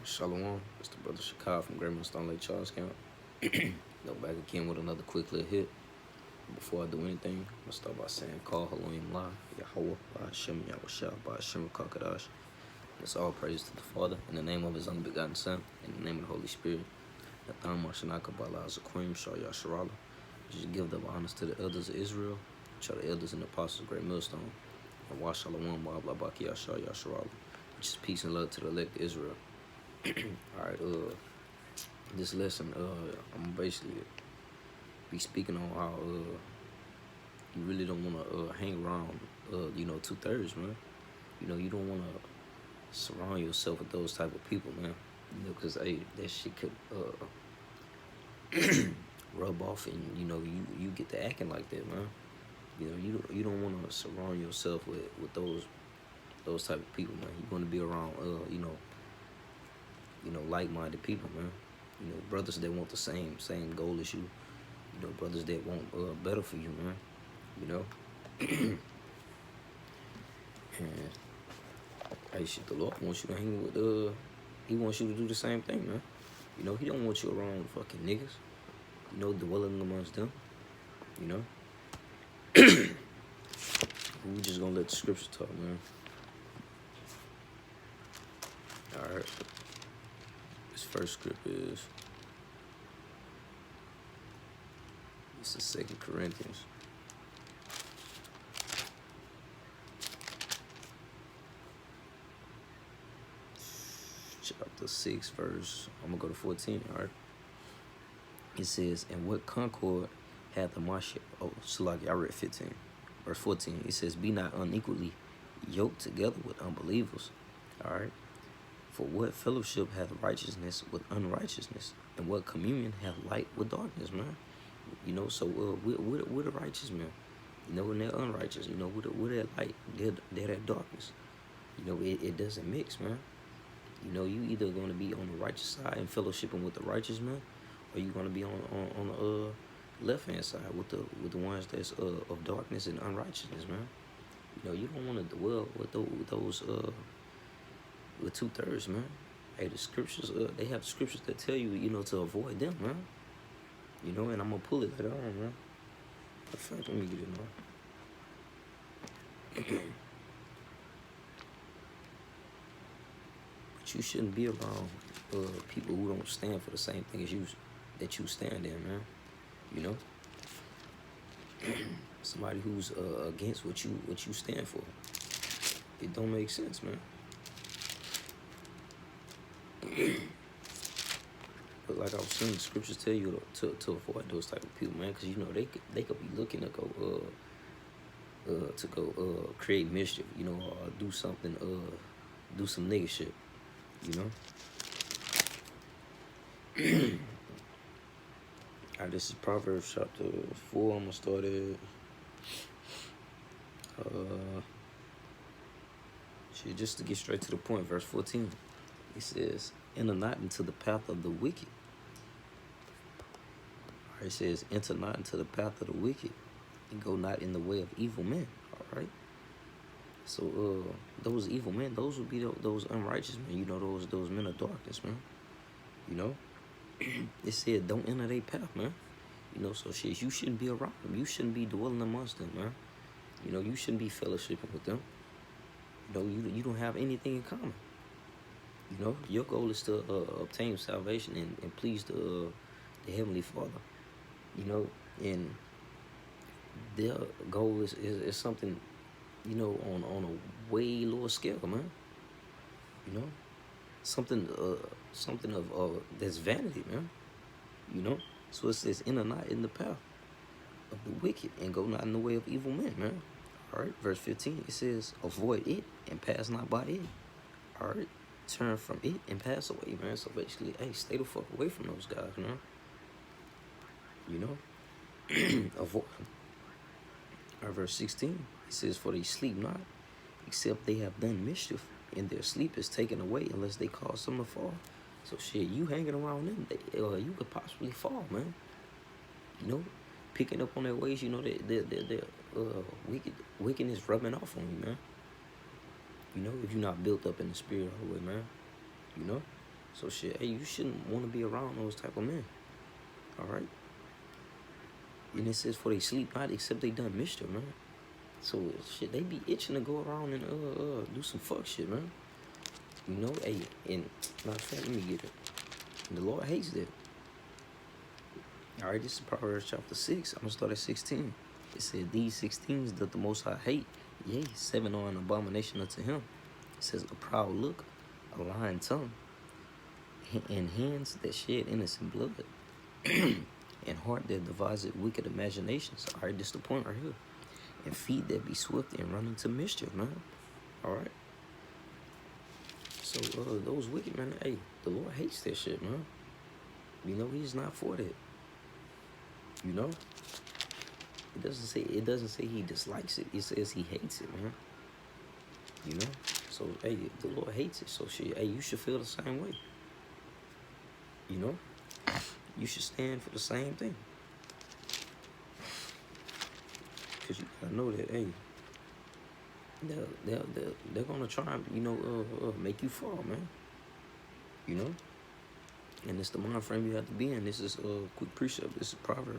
Shalom, it's the brother Shakai from Grandma Stone Lake Charles Camp. Go back again with another quick little hit. Before I do anything, I'm going to start by saying, Call Haloim La, Yahweh, Ba'ashem, Yahushua, Ba'ashem, Kakadash. It's all praise to the Father, in the name of His only begotten Son, in the name of the Holy Spirit. Natham Marshanaka Bala Zakrim, Shah Yasharala. Just give the honors to the elders of Israel, show the elders and the apostles of Great Millstone, and wash Shalom, Ba'abla Baki Yashah Yasharala. Which is peace and love to the elect of Israel. Alright, this lesson, I'm basically be speaking on how you really don't want to hang around, 2/3, man. You don't want to surround yourself with those type of people, man. Because that shit could rub off, and you get to acting like that, man. You don't want to surround yourself with those type of people, man. You want to be around, like-minded people, man. Brothers that want the same goal as you. Brothers that want better for you, man. And hey, shit, the Lord wants you to hang with, He wants you to do the same thing, man. He don't want you around fucking niggas. Dwelling amongst them. We just gonna let the scripture talk, man. Alright. This first script is this is 2 Corinthians. Chapter 6, verse. I'm gonna go to 14, alright. It says, and what concord hath the Mashiach? Oh, Salaki, I read 15. Verse 14. It says, be not unequally yoked together with unbelievers. Alright. For what fellowship hath righteousness with unrighteousness? And what communion hath light with darkness, man? So we're the righteous, man. And they're unrighteous. We're that light. They're that darkness. It doesn't mix, man. You either going to be on the righteous side and fellowshipping with the righteous, man, or you going to be on the left-hand side with the ones that's of darkness and unrighteousness, man. You don't want to dwell with those with 2/3, man. Hey, the scriptures, they have scriptures that tell you, to avoid them, man. And I'm gonna pull it later on, man. In fact, let me get it now. But you shouldn't be around people who don't stand for the same thing as you that you stand in, man. Somebody who's against what you stand for. It don't make sense, man. But like I was saying, the scriptures tell you to avoid those type of people, man, because they could be looking to go create mischief, or do something, do some nigga shit, Alright, this is Proverbs chapter 4. I'm gonna start at just to get straight to the point, verse 14. It says, enter not into the path of the wicked. Alright, it says, enter not into the path of the wicked, and go not in the way of evil men. Alright. So those evil men, those would be those unrighteous men, those men of darkness, man. It said don't enter their path, man. So shit, you shouldn't be around them. You shouldn't be dwelling amongst them, man. You shouldn't be fellowshipping with them. You don't have anything in common. Your goal is to obtain salvation and please the Heavenly Father. And their goal is something, on a way lower scale, man. Something of that's vanity, man. So it says, enter not in the path of the wicked, and go not in the way of evil men, man. All right, verse 15, it says, avoid it and pass not by it. All right. Turn from it and pass away, man. So basically, hey, stay the fuck away from those guys, man. Avoid. All right, verse 16, it says, for they sleep not, except they have done mischief, and their sleep is taken away unless they cause some to fall. So shit, you hanging around them, you could possibly fall, man. Picking up on their ways, their wickedness rubbing off on you, man. If you're not built up in the spirit all the way, man. So shit, hey, you shouldn't want to be around those type of men. All right. And it says for they sleep not except they done mischief, man. So shit, they be itching to go around and do some fuck shit, man. You know, hey, and matter of fact, let me get it. And the Lord hates that. All right, this is Proverbs chapter 6. I'm gonna start at 16. It said, "These 16s doth the Most High hate. Yea, 7 are an abomination unto him." It says, "A proud look, a lying tongue, and hands that shed innocent blood, and heart that deviseth wicked imaginations." All right, this the point right here. And feet that be swift and run into mischief, man. All right. So those wicked men, hey, the Lord hates that shit, man. You know, He's not for that. You know, it doesn't say He dislikes it. It says He hates it, man. You know, so hey, the Lord hates it. So shit, hey, you should feel the same way. You know, you should stand for the same thing. Cause you gotta know that, hey, they're gonna try and, you know, make you fall, man. You know, and it's the mind frame you have to be in. This is a quick precept. This is Proverbs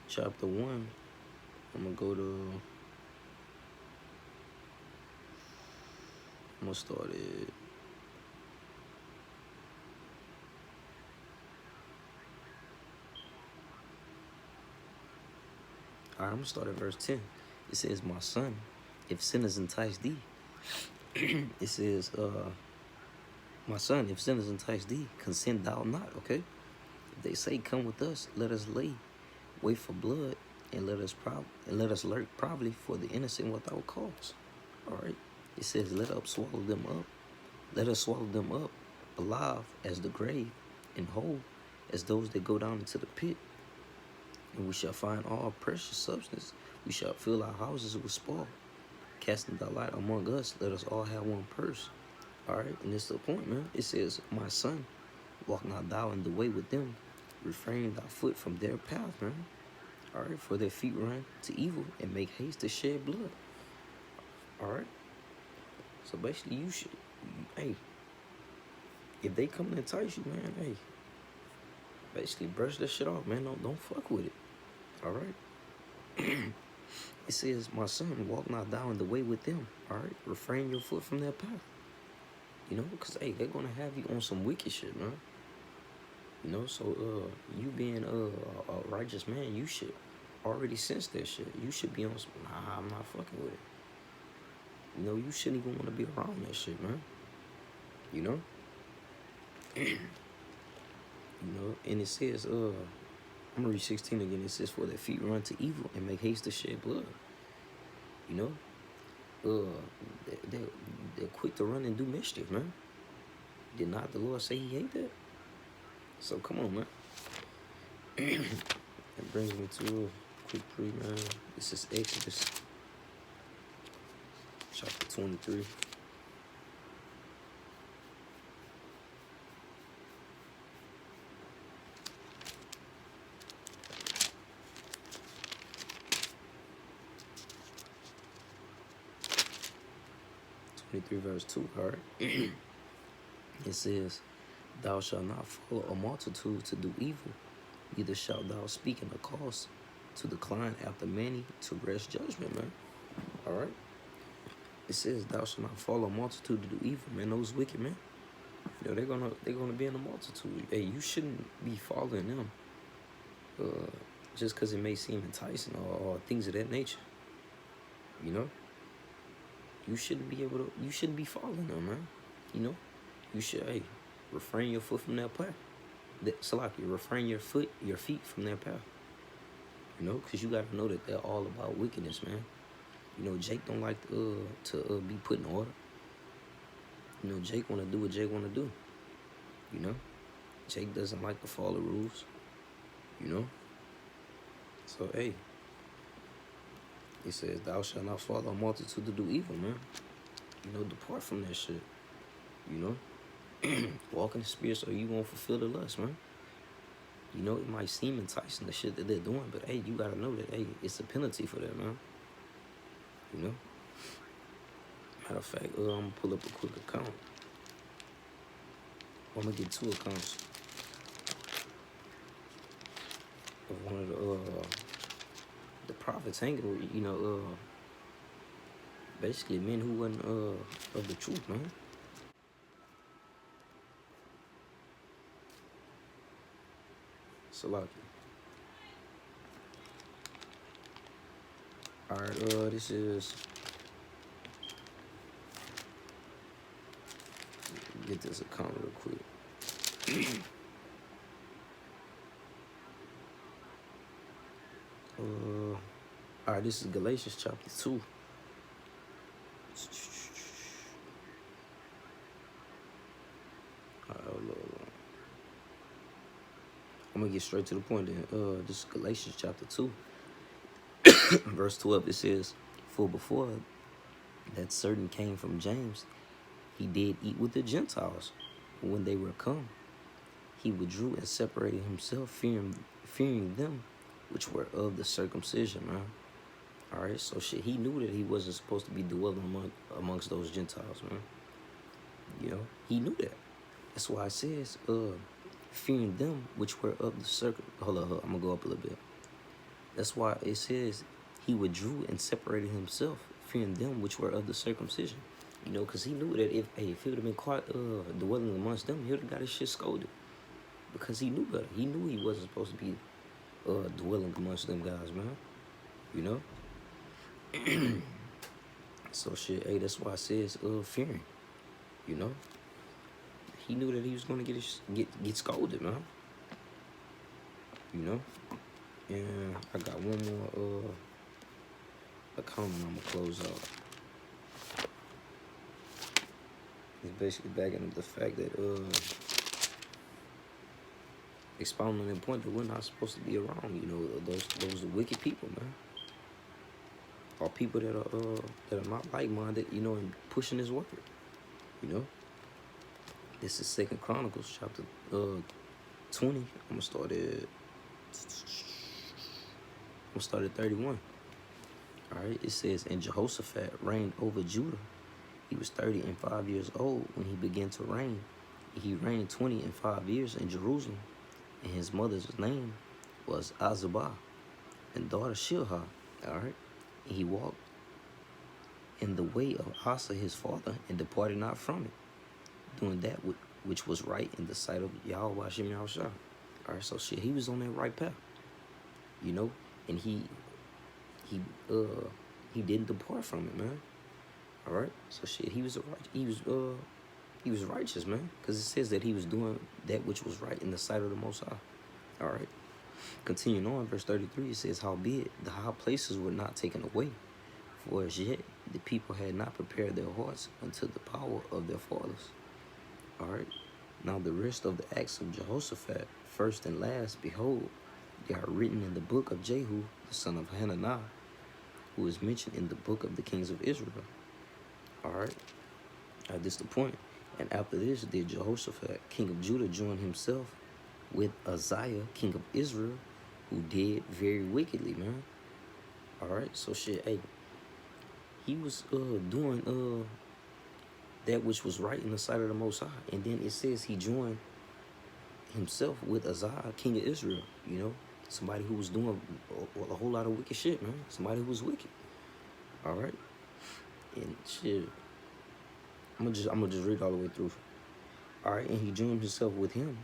chapter 1. I'm gonna start it. All right, I'm gonna start at verse 10. It says, "My son, if sinners entice thee," it says, "My son, if sinners entice thee, consent thou not." Okay. If they say, "Come with us, let us wait for blood, and let us lurk probably for the innocent without cause." All right. It says, "Let us swallow them up. Let us swallow them up, alive as the grave, and whole as those that go down into the pit. And we shall find all precious substance. We shall fill our houses with spoil. Casting thy light among us, let us all have one purse." All right, and this is the point, man. It says, "My son, walk not thou in the way with them. Refrain thy foot from their path, man. All right, for their feet run to evil and make haste to shed blood." All right. So basically, hey, if they come and entice you, man, hey, basically brush that shit off, man. Don't fuck with it. All right. It says, "My son, walk not thou in the way with them." All right. Refrain your foot from their path. You know, because, hey, they're going to have you on some wicked shit, man. You know, so you being a righteous man, you should already sense that shit. You should be on some, nah, I'm not fucking with it. You know, you shouldn't even want to be around that shit, man. You know? You know, and it says, I'm going to read 16 again. It says, "For their feet run to evil and make haste to shed blood." You know? They're quick to run and do mischief, man. Did not the Lord say He hate that? So come on, man. It brings me to a quick pre, man. This is Exodus chapter 23. Verse 2, all right? It says, "Thou shalt not follow a multitude to do evil, neither shalt thou speak in a cause to decline after many to wrest judgment," man. All right? It says, "Thou shalt not follow a multitude to do evil," man. Those wicked men, you know, they're gonna be in the multitude. Hey, you shouldn't be following them just because it may seem enticing or things of that nature. You know? You shouldn't be following them, man. You know? You should, hey, refrain your foot from their path. Salaki, refrain your feet from their path. You know, because you got to know that they're all about wickedness, man. You know, Jake don't like to be put in order. You know, Jake want to do what Jake want to do. You know? Jake doesn't like to follow rules. You know? So, hey, it says, "Thou shalt not follow a multitude to do evil," man. You know, depart from that shit. You know? Walk in the spirit so you won't fulfill the lust, man. You know, it might seem enticing, the shit that they're doing, but hey, you gotta know that, hey, it's a penalty for that, man. You know? Matter of fact, I'm gonna pull up a quick account. I'm gonna get two accounts of one of the prophets hanging, basically men who wasn't of the truth, man. Salaki. Alright, this is, get this account real quick. Alright, this is Galatians chapter 2. I'm gonna get straight to the point then. This is Galatians chapter 2. Verse 12, it says, "For before that certain came from James, he did eat with the Gentiles. When they were come, he withdrew and separated himself, fearing them which were of the circumcision," man. All right, so shit, he knew that he wasn't supposed to be dwelling amongst those Gentiles, man. He knew that. That's why it says, fearing them which were of the Hold on, I'm gonna go up a little bit. That's why it says he withdrew and separated himself, fearing them which were of the circumcision. Because he knew that if he would have been caught dwelling amongst them, he would have got his shit scolded. Because he knew better. He knew he wasn't supposed to be dwelling amongst them guys, man. So shit, hey, that's why it says fearing. He knew that he was gonna get scolded, man. And I got one more account I'm gonna close out. It's basically backing up the fact that expounding on the point that we're not supposed to be around, those wicked people, man. Or people that are not like-minded, and pushing his word. This is 2 Chronicles chapter 20. I'm gonna start at 31. All right, it says, "And Jehoshaphat reigned over Judah. He was 30 and 5 years old when he began to reign. He reigned 20 and 5 years in Jerusalem, and his mother's name was Azubah, and daughter Shilha." All right, and he walked in the way of Asa his father, and departed not from it, doing that which was right in the sight of Yahweh Hashem Yahushua. All right, so shit, he was on that right path, and he didn't depart from it, man. All right, so shit, he was righteous, man, because it says that he was doing that which was right in the sight of the Most High. All right, continuing on, verse 33, it says, "Howbeit the high places were not taken away, for as yet the people had not prepared their hearts unto the power of their fathers." All right, now the rest of the acts of Jehoshaphat, first and last, behold, they are written in the book of Jehu, the son of Hananiah, who is mentioned in the book of the kings of Israel. All right, this is the point. "And after this did Jehoshaphat, king of Judah, join himself with Uzziah, king of Israel, who did very wickedly," man. All right, so shit, hey, he was doing that which was right in the sight of the Most High, and then it says he joined himself with Uzziah, king of Israel. Somebody who was doing a whole lot of wicked shit, man. Somebody who was wicked. All right, and shit, I'm gonna just read all the way through. All right, "And he joined himself with him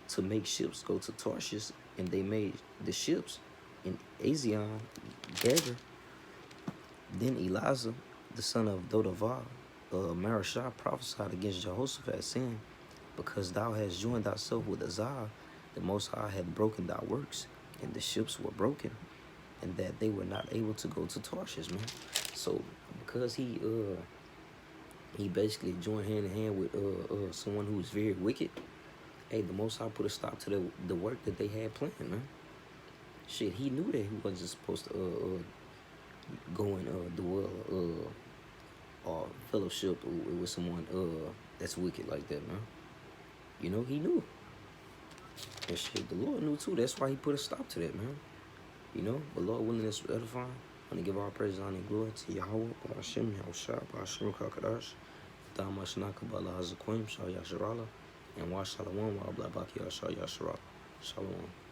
to make ships go to Tarshish, and they made the ships in Azion, Dagger. Then Elijah, the son of Dodavah, Marashah, prophesied against Jehoshaphat, saying, Because thou hast joined thyself with Uzziah, the Most High hath broken thy works, and the ships were broken, and that they were not able to go to Tarshish," man. So because he basically joined hand in hand with someone who was very wicked, hey, the Most High put a stop to the work that they had planned, man. Shit, he knew that he wasn't supposed to go and dwell or fellowship with someone that's wicked like that, man. He knew. And shit, the Lord knew too. That's why he put a stop to that, man. But Lord willing, that's edifying. I want to give all praise, honor, and glory to Yahweh, Hashem, Yahushua, Hashem, Kakadash, Damashnaka, Bala Hazakim, Shah Yasharala, And watch Shalom while Black Baki Yashar Yashara. Shalom.